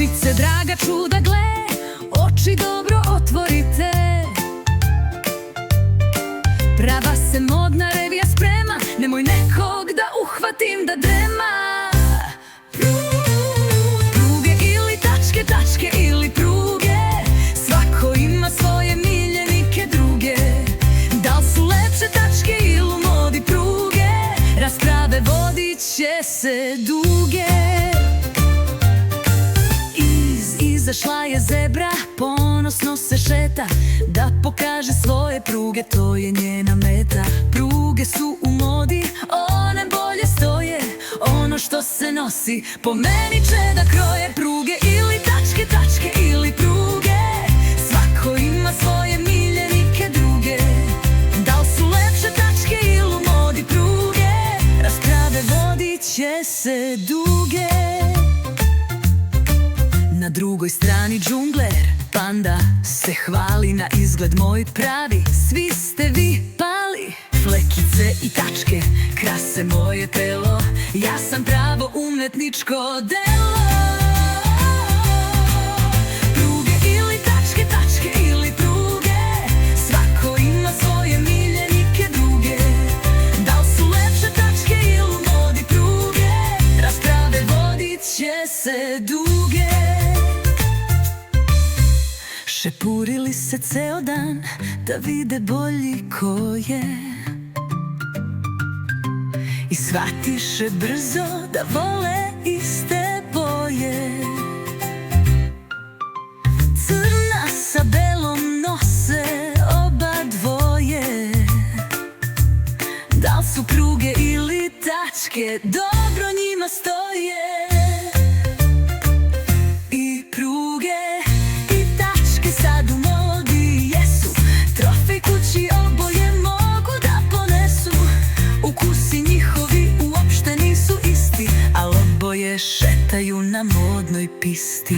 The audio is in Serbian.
Devojčice draga čuda gle, oči dobro otvorite. Prava se modna revija sprema, nemoj nekog da uhvatim da drema. Pruge ili tačke, tačke ili pruge, svako ima svoje miljenike druge. Da li su lepše tačke ili u modi pruge, rasprave vodit će se duge. Izašla je zebra, ponosno se šeta, da pokaže svoje pruge, to je njena meta. Pruge su u modi, one bolje stoje, ono što se nosi po meni će da kroje. Pruge ili tačke, tačke ili pruge, svako ima svoje miljenike druge. Da li su lepše tačke ili u modi pruge, rasprave vodit će se duge. Na drugoj strani džungler, panda se hvali na izgled moj pravi. Svi ste vi pali, flekice i tačke krase moje telo, ja sam pravo umetničko delo. Pruge ili tačke, tačke ili pruge, svako ima svoje miljenike druge. Da li su lepše tačke ili u modi pruge, rasprave vodit će se duge. Šepurili se ceo dan da vide bolji ko je, i shvatiše brzo da vole iste boje. Crna sa belom nose oba dvoje, da li su pruge ili tačke, dobro njima stoje. I pruge sad u modi jesu, trofej kući oboje mogu da ponesu. Ukusi njihovi uopšte nisu isti, al oboje šetaju na modnoj pisti.